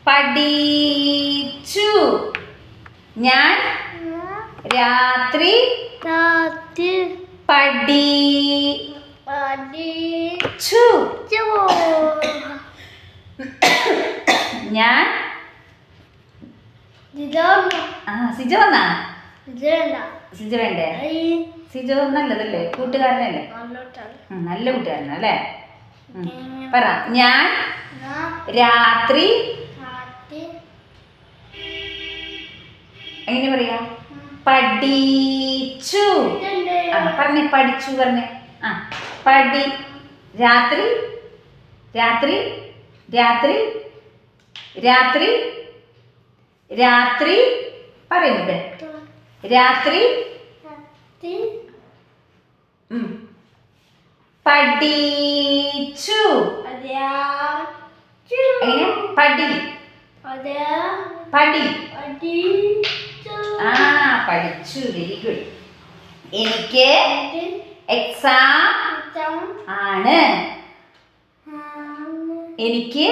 പഠിച്ചു. ഞാൻ രാത്രി പഠിച്ചു. ഞാൻ സിജ വന്നാ? സിജ വേണ്ടേ? സിജ നല്ലതല്ലേ, കൂട്ടുകാരനല്ലേ? നല്ല കൂട്ടുകാരനല്ലേ? പറ. ഞാൻ രാത്രി എങ്ങനെ പറയാ? പഠിച്ചു. പറഞ്ഞേ, പഠിച്ചു പറഞ്ഞേ. രാത്രി രാത്രി രാത്രി രാത്രി രാത്രി പറയുന്നത് രാത്രി പഠിച്ചു. എങ്ങനെ? പഠിച്ചു. Very good. എനിക്ക് എക്സാം ആണ്. എനിക്ക്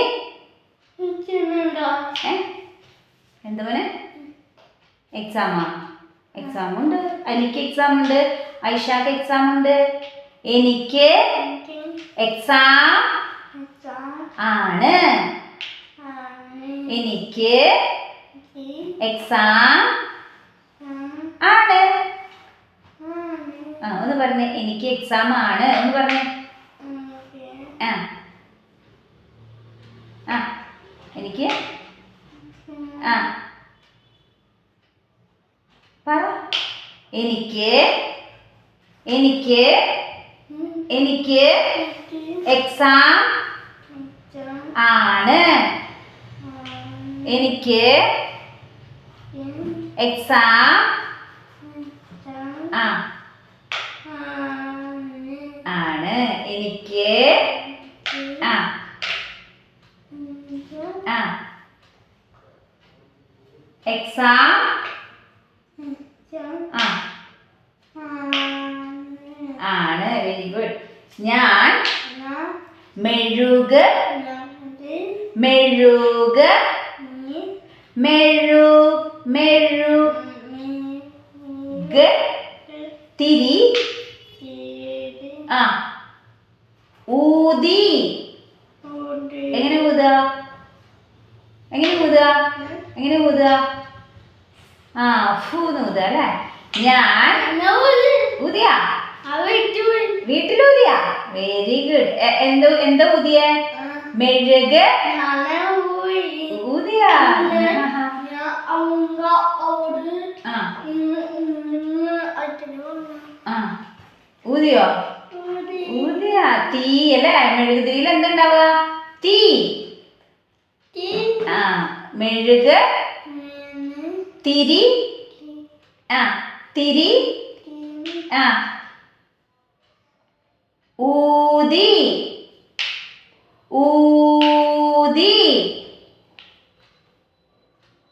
എന്തോനെ? എക്സാമാ? എക്സാം ഉണ്ട്. അലിക്ക് എക്സാം ഉണ്ട്. ഐഷാക്ക് എക്സാം ഉണ്ട്. എനിക്ക് എക്സാം ആണ്. എനിക്ക് എക്സാം ആണ്. ഒന്ന് പറഞ്ഞേ. എനിക്ക് എക്സാം ആണ് ഒന്ന് പറഞ്ഞേ. എനിക്ക് പറ. എനിക്ക് എക്സാം ആണ്. എനിക്ക് എക്സാം ആണ്. എനിക്ക് എക്സാം ആണ്. Very good. ഞാൻ മെഴുക് തിരി ഊതി. എങ്ങനെ ഊതുക? ഫൂന്ന് ഊതുക അല്ലേ? ഞാൻ ഊതിയ വീട്ടിലൂതിയ. Very good. എന്താ ഊതിയ? മെഴുക് ഊതിയ. ഊതിയോ? ഊതിയ. തീ അല്ലേ? മെഴുകുതിരിയിൽ എന്തുണ്ടാവുക? തീ. മെഴുക് തിരി ഊതി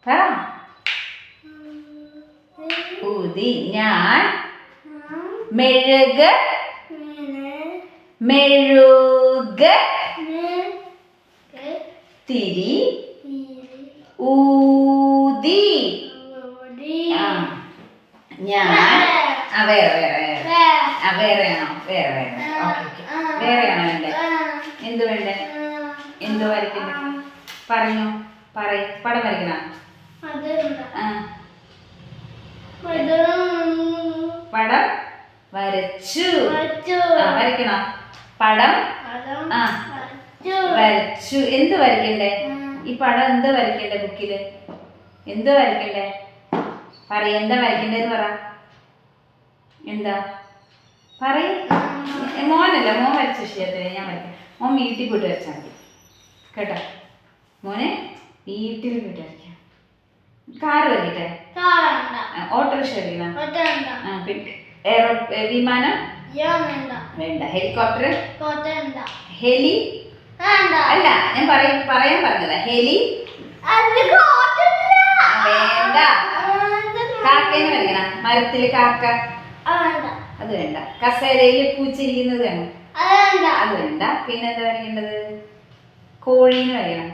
പറ. ഊതി. ഞാൻ മെഴുക് തിരി ഊതി. ഞാൻ വേറെയാണോ? വേറെയാണോ വേണ്ടേ? എന്ത് വേണ്ടേ? എന്ത് വരയ്ക്കണ്ടേ? പറഞ്ഞോ. പടം വരയ്ക്കണ? പടം വരച്ചു. വരയ്ക്കണോ? പടം വരച്ചു. എന്ത് വരയ്ക്കണ്ടേ? ഈ പടം എന്താ വരയ്ക്കണ്ടേ? ബുക്കില് എന്താ വരയ്ക്കണ്ടേ? എന്താ വരയ്ക്കണ്ടേന്ന് പറ. എന്താ മോനല്ല, മോൻ വരച്ച വിഷയത്തിനെ ഞാൻ വരയ്ക്കാം. മോൻ വീട്ടിൽ പോയിട്ട് വരച്ചാൽ മതി കേട്ടോ. മോനെ വീട്ടിൽ പോയിട്ട് വരയ്ക്കാം. കാറ് വരയ്ക്കട്ടെ? ഓട്ടോറിക്ഷ വരയ്ക്കണം? പിന്നെ വിമാനം വേണ്ട. ഹെലികോപ്റ്റർ? ഹെലി അല്ല, ഞാൻ പറയാൻ പറഞ്ഞതാ. ഹെലി വേണ്ട. കാക്കേനെ വരയ്ക്കണം? മരത്തില് കാക്ക അത് വേണ്ട. കസേരയില് പൂച്ചിരിക്കുന്നത് വേണം? അത് വേണ്ട. പിന്നെ എന്താ വരയ്ക്കേണ്ടത്? കോഴീനെ വരയ്ക്കണം?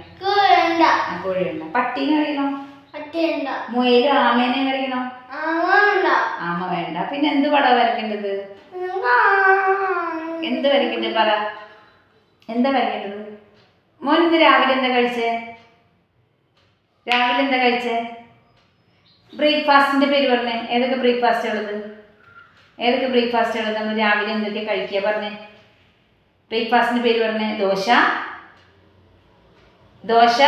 കോഴിയുണ്ട. പട്ടീനെ അറിയണോ? മുയലും ആമേനെ വരയ്ക്കണോ? ആമ വേണ്ട. പിന്നെ എന്ത് പടം വരയ്ക്കേണ്ടത്? എന്ത് വരയ്ക്കേണ്ടത് പറ. എന്താ വരയ്ക്കേണ്ടത്? മോൻ ഇന്ന് രാവിലെ എന്താ കഴിച്ചേ? രാവിലെ എന്താ കഴിച്ചേ? ബ്രേക്ക്ഫാസ്റ്റിന്റെ പേര് പറഞ്ഞേ. ഏതൊക്കെ ബ്രേക്ക്ഫാസ്റ്റ് ഉള്ളത്? ഏതൊക്കെ ബ്രേക്ക്ഫാസ്റ്റ് ഉള്ളത്? നമ്മൾ രാവിലെ എന്തൊക്കെ കഴിക്കുക പറഞ്ഞേ? ബ്രേക്ക്ഫാസ്റ്റിന്റെ പേര് പറഞ്ഞേ. ദോശ, ദോശ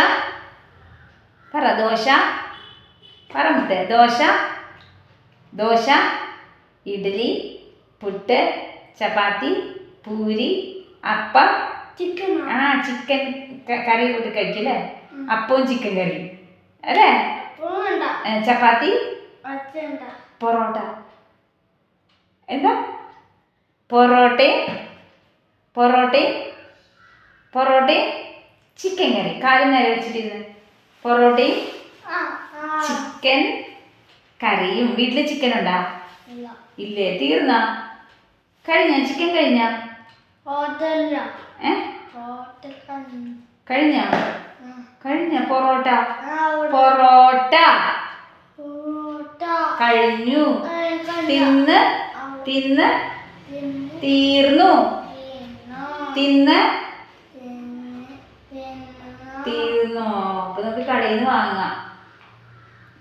പറ. ദോശ പറ മുത്തേ. ദോശ, ദോശ, ഇഡ്ഡലി, പുട്ട്, ചപ്പാത്തി, പൂരി, അപ്പം, ചിക്കൻ കറി കൂട്ടി കഴിക്കും അല്ലേ? അപ്പവും ചിക്കൻ കറി അല്ലേ? ചപ്പാത്തി, പൊറോട്ട. എന്താ? പൊറോട്ടയും ചിക്കൻ കറി. കാലം നേരെ വെച്ചിട്ടിരുന്ന് പൊറോട്ടയും ചിക്കൻ കറിയും. വീട്ടില് ചിക്കൻ ഉണ്ടാ? ഇല്ലേ? തീർന്നാ? കഴിഞ്ഞ ചിക്കൻ കഴിഞ്ഞ? കഴിഞ്ഞ പൊറോട്ട കഴിഞ്ഞു. തിന്ന് തീർന്നു. തിന്ന് തീർന്നു. അപ്പൊ നമുക്ക് കടയിൽ നിന്ന് വാങ്ങാം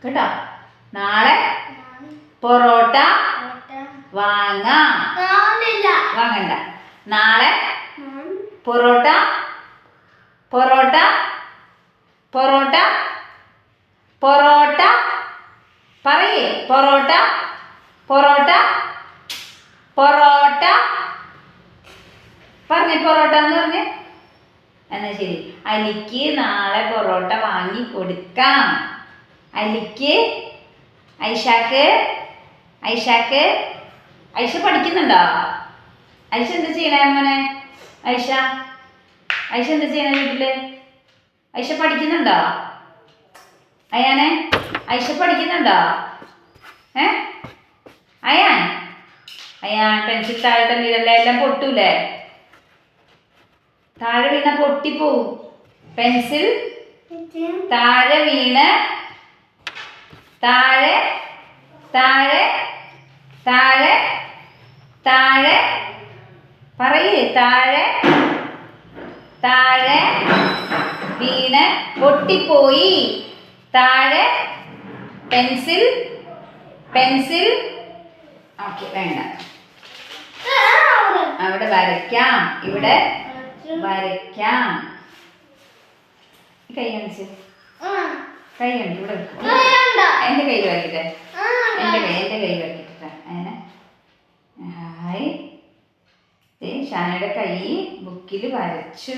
കേട്ടോ. നാളെ പൊറോട്ട വാങ്ങണ്ട. നാളെ പൊറോട്ട പറയേ. പൊറോട്ട പറഞ്ഞേ. പൊറോട്ട എന്ന് പറഞ്ഞേ. എന്നാ ശരി. അലിക്ക് നാളെ പൊറോട്ട വാങ്ങി കൊടുക്കാം. അലിക്ക് ഐഷ പഠിക്കുന്നുണ്ടോ? ഐഷ എന്താ ചെയ്യണേ മോനെ? ഐഷ എന്താ ചെയ്യണേ വീട്ടില്? ഐഷ പഠിക്കുന്നുണ്ടോ? അയാനെ ഐഷ പഠിക്കുന്നുണ്ടോ? അയാൻ പെൻസിൽ താഴെ തള്ളിയിടല്ലേ? എല്ലാം പൊട്ടൂലേ? താഴെ വീണ പൊട്ടിപ്പോവും. പെൻസിൽ താഴെ വീണ് താഴെ പറയേ. താഴെ വീണ് പൊട്ടിപ്പോയി. താഴെ പെൻസിൽ ഓക്കെ വേണ്ട. അവിടെ വരയ്ക്കാം. ഇവിടെ വരയ്ക്കാം. കൈ കാണിച്ച്. കൈ കാണിച്ച്. ഇവിടെ എന്റെ കയ്യിൽ വരയ്ക്കട്ടെ. എന്റെ കൈ വരയ്ക്കട്ടെ. അങ്ങനെ ഹായ്. ഷാനയുടെ കൈ ബുക്കിൽ വരച്ചു.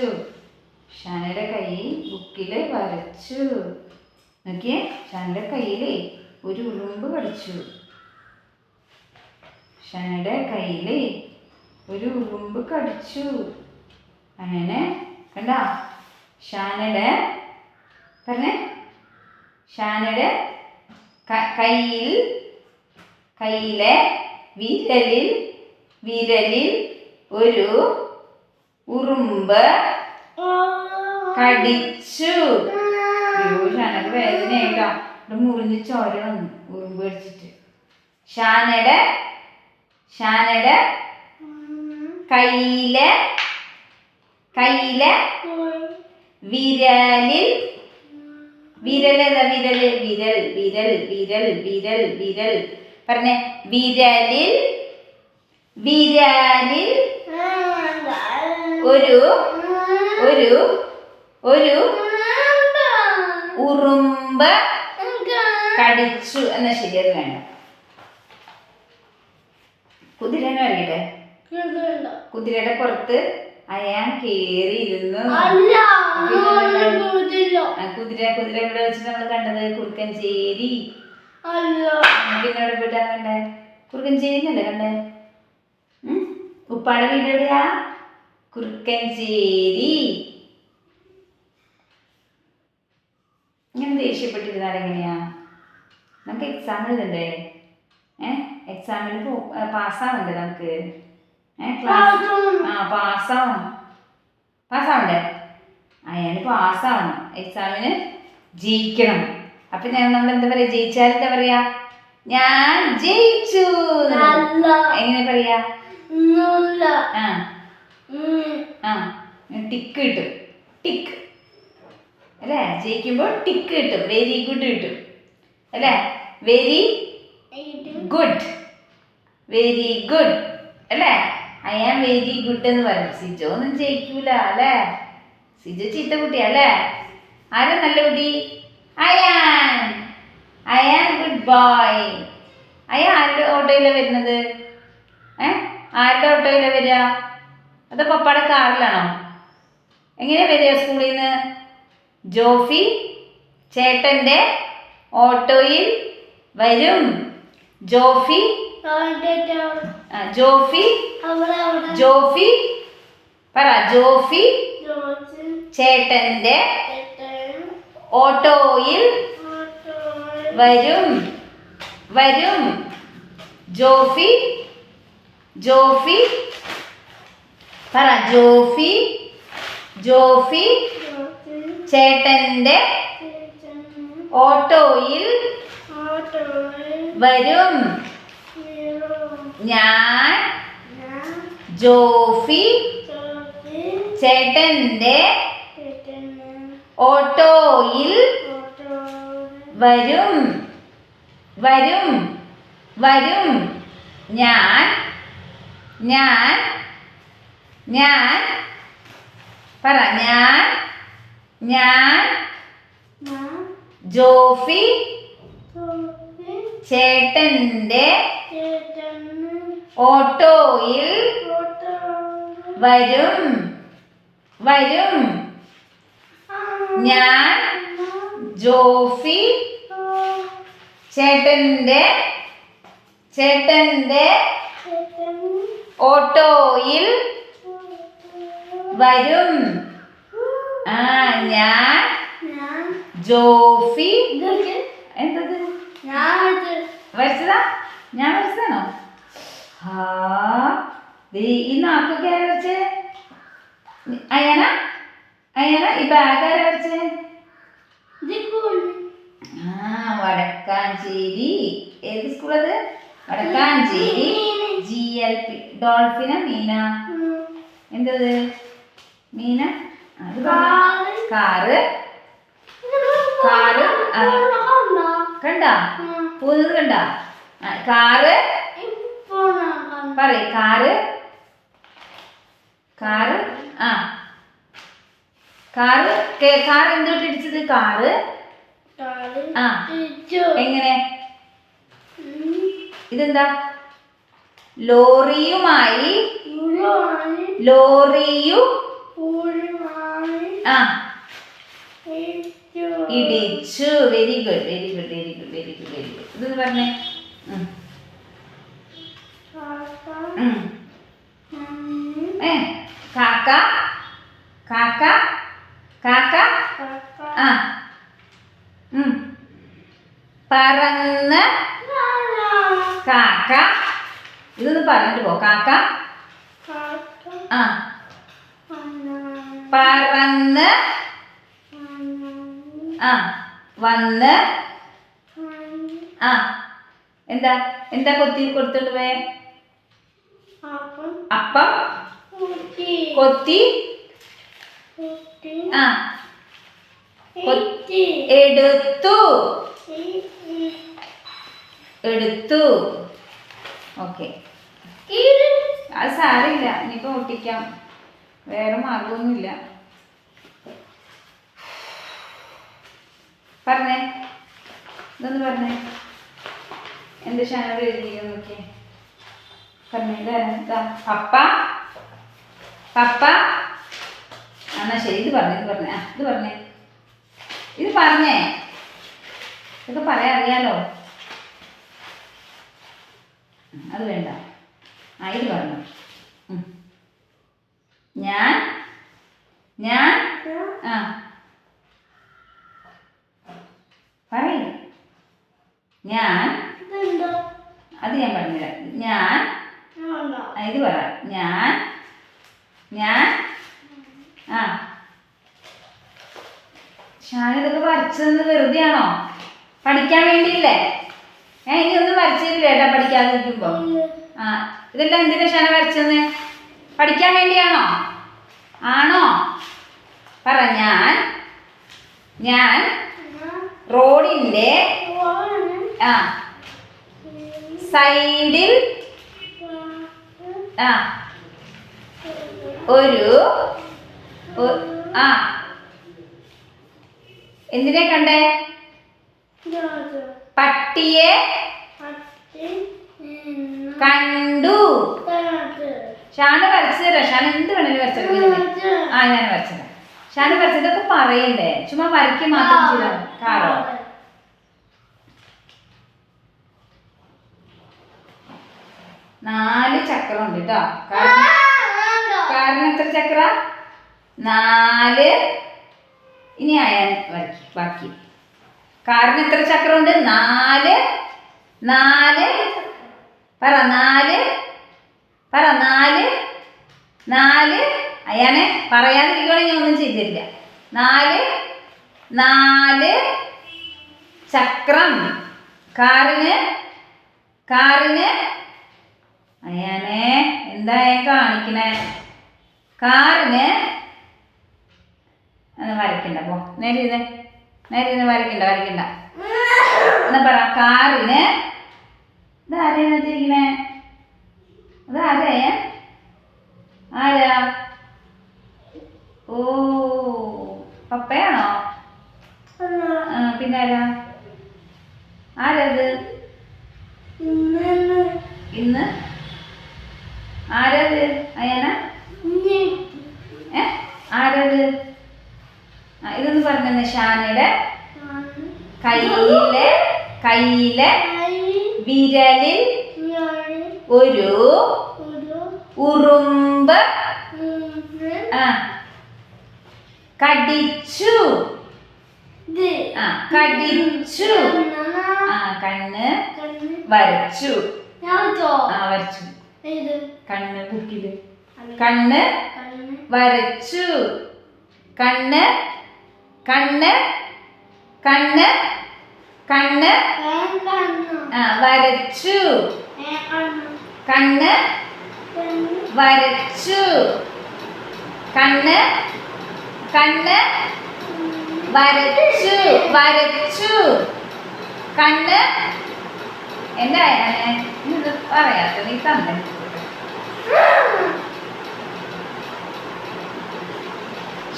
നോക്കിയേ. ഷാനയുടെ കയ്യില് ഒരു ഉറുമ്പ് കടിച്ചു. അങ്ങനെ കണ്ട. ഷാനയുടെ കയ്യിലെ വിരലിൽ ഒരു ഉറുമ്പ് കടിച്ചു. ഷാനക്ക് വേദനയായിട്ടോ. ഇവിടെ മുറിഞ്ഞ് ചോര വന്നു ഉറുമ്പ് കടിച്ചിട്ട്. ഷാനയുടെ കയ്യിലെ വിരൽ പറഞ്ഞേ. വിരലിൽ ഒരു ഉറുമ്പ് കടിച്ചു. എന്നാ ശരി. അത് വേണ്ട. കുതിരനെ വരയ്ക്കട്ടെ. കുതിരയുടെ പുറത്ത് അയാൻ കേറിയിരുന്നു. കുതിര ഇവിടെ വെച്ച് നമ്മൾ കണ്ടത് കുറുക്കഞ്ചേരി. പിന്നെ എവിടെ പോയിട്ടാ കണ്ടേ? കുറുക്കഞ്ചേരി എന്നല്ലേ കണ്ടേ? ഉപ്പാടെ വീട് എവിടെയാ? കുറുക്കഞ്ചേരി. ഇങ്ങനെ ദേഷ്യപ്പെട്ടിരുന്നാൽ എങ്ങനെയാ? നമുക്ക് എക്സാം എഴുതണ്ടേ? എക്സാമിന് പാസ്സാവണ്ടേ നമുക്ക്? പാസ്സാവണ്ടേ? അയാൾ പാസ്സാവണം, എക്സാമിന് ജയിക്കണം. അപ്പൊ നമ്മൾ എന്താ പറയാ, ജയിച്ചാൽ എന്താ പറയാ, ഞാൻ ജയിച്ചു. എങ്ങനെ പറയാ? ടിക്ക് കിട്ടും, ടിക്ക് അല്ലേ? ജയിക്കുമ്പോൾ ടിക്ക് കിട്ടും, വെരി ഗുഡ് കിട്ടും അല്ലേ? വെരി ഗുഡ്, വെരി ഗുഡ് അല്ലേ? ഐ ആം വെരി ഗുഡ് എന്ന് പറയും. സിജോ ഒന്നും ജയിക്കൂല അല്ലേ? സിജോ ചീത്ത കുട്ടിയാ അല്ലേ? ആരാ നല്ല കുട്ടി? I am good boy. ആരുടെ ഓട്ടോയിലാണ് വരുന്നത്? ആരുടെ ഓട്ടോയിലാണ് വരിക? അതോ പപ്പാടെ കാറിലാണോ? എങ്ങനെയാ വരിക സ്കൂളിൽ നിന്ന്? ജോഫി ചേട്ടൻ്റെ ഓട്ടോയിൽ വരും. ജോഫി ജോഫി ജോഫി പറ. ജോഫി ചേട്ടൻ്റെ ഓട്ടോയിൽ വരും. വരും. ജോഫി ജോഫി പറ. ജോഫി ജോഫി ചേട്ടൻ്റെ ഓട്ടോയിൽ വരും. ഞാൻ ജോഫി ചേട്ടൻ്റെ ഓട്ടോയിൽ വരും. വരും. വരും. ഞാൻ ഞാൻ ഞാൻ പറ. ഞാൻ ജോഫി ചേട്ടൻ്റെ ഓട്ടോയിൽ വരും. വരും. ഞാൻ ജോഫി ചേട്ടൻ്റെ ഓട്ടോയിൽ വരും. ഞാൻ ജോഫി എന്തത് വരച്ചതാ? ഞാൻ വരച്ചതാണോ? ഈ നാക്കൊക്കെ ആരാ വരച്ചേ? അയ്യാന ഈ ബാഗ് ആരാ വരച്ചേ? വടക്കാഞ്ചേരി. ഏത് സ്കൂളത്? വടക്കാഞ്ചേരി GLP. ഡോൾഫിന മീന? എന്തത് മീന? കാറ്. കാറ് കണ്ട പോകുന്നത് കണ്ട? കാറ് പറയ്. കാറ് കാറ് കാറ് കാർ എന്തോട്ട് ഇടിച്ചത്? കാറ് എങ്ങനെ? ഇതെന്താ? ലോറിയുമായി ഇടിച്ചു. Very good, very good, very good, very good, very good. ഇതെന്ന് പറഞ്ഞേ. കാക്ക കാക്ക കാക്ക പറന്ന്. കാക്ക ഇതൊന്ന് പറഞ്ഞിട്ട് പോ. കാക്ക പറന്ന് വന്ന്. എന്താ എന്താ കൊത്തി കൊടുത്തോണ്ട് പോയേ? അപ്പം കൊത്തി എടുത്തു. എടുത്തു. ഓക്കെ, അത് സാരമില്ല, ഇനിയിപ്പോ ഒട്ടിക്കാം, വേറെ മാർഗമൊന്നുമില്ല. പറഞ്ഞേ, ഇതൊന്ന് പറഞ്ഞേ. എൻ്റെ ചാനൽ എഴുതിയോ നോക്കിയേ. പറഞ്ഞേ. ഇതാ പപ്പ. പപ്പ. എന്നാ ശരി, ഇത് പറഞ്ഞേ. ഇത് പറഞ്ഞേ. ഇത് പറഞ്ഞേ. ഇത് പറഞ്ഞേ. ഇതൊക്കെ പറയാൻ അറിയാലോ. അത് വേണ്ട. ഇത് പറഞ്ഞു. ഞാൻ പറയും. ഞാൻ അത് ഞാൻ പറഞ്ഞുതരാം. ഞാൻ ഇത് പറ. ഞാൻ ഷാൻ ഇതൊക്കെ വരച്ചത് വെറുതെ ആണോ? പഠിക്കാൻ വേണ്ടിയില്ലേ? ഇനി ഒന്നും വരച്ചിട്ടില്ല ഏട്ടാ പഠിക്കാതെ ഇരിക്കുമ്പോ. ആ ഇതെല്ലാം എന്തിനാ ഷാന വരച്ചത്? പഠിക്കാൻ വേണ്ടിയാണോ? ആണോ? പറ. ഞാൻ റോഡിന്റെ സൈഡിൽ ഒരു എന്തിനെ കണ്ടേ? പട്ടിയെ കണ്ടു. ഷാന വരച്ചു തരാം. ഷാന എന്ത് വേണേലും വരച്ചത്. ഞാൻ വരച്ചത്. ഷാന വരച്ചതൊക്കെ പറയണ്ടേ? ചുമ്മാ വരയ്ക്ക് മാത്രം ചെയ്താൽ കാറോ? നാല് ചക്രം ഉണ്ട് കേട്ടോ. കാറിന് എത്ര ചക്ര? 4. ഇനി അയാൻ വരയ്ക്കും ബാക്കി. കാറിന് എത്ര ചക്രം ഉണ്ട്? 4. പറ 4. പറ 4. അയാനെ പറയാതിരിക്കുകയാണെങ്കിൽ ഞാൻ ഒന്നും ചെയ്തില്ല. 4 ചക്രം കാറിന്. അയാനെ എന്താ കാണിക്കണേ? കാറിന് വരയ്ക്കണ്ട. പോ നേരെ വരയ്ക്കണ്ട. എന്നാ പറ കാറിന്. ഇതാരെയാണ് തിരിക്കണേ? അതാരേ? ആരാ? ഓ പപ്പയാണോ? പിന്നെ ആരത്? ഇന്ന് ആരത്? അയാന ആരത്? ഇതൊന്ന് പറഞ്ഞ. ഷാനയുടെ കയ്യിലെ വിരലിൽ ഒരു ഉറുമ്പ് കടിച്ചു. കണ്ണ് വരച്ചു. കണ്ണ് ബുക്കില് കണ്ണ് വരച്ചു. കണ്ണ് വരച്ചു. കണ്ണ് വരച്ചു. കണ്ണ്. എന്താ ഇത് പറയാത്ത? നീ തന്നെ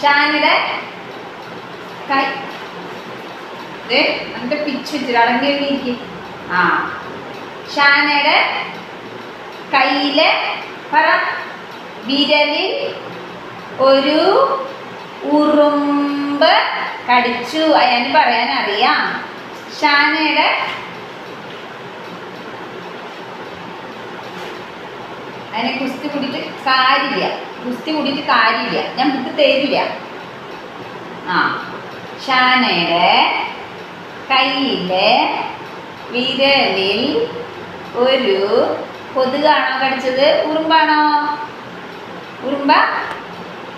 ഷാനയുടെ കൈ എന്റെ പിച്ച് വെച്ചിട്ട് അടങ്ങിയിരിക്കും. ഷാനയുടെ കയ്യിലെ പറ വിരലിൽ ഒരു ഉറുമ്പ് കടിച്ചു. അയാന് പറയാൻ അറിയാം. ഷാനയുടെ അതിനെ കുസ്തി കൂടിയിട്ട് കാര്യമില്ല. ഞാൻ ബുക്ക് തരില്ല. ഷാനയുടെ കയ്യിലെ വിരലിൽ ഒരു കൊതുകാണോ കടിച്ചത്? ഉറുമ്പാണോ? ഉറുമ്പ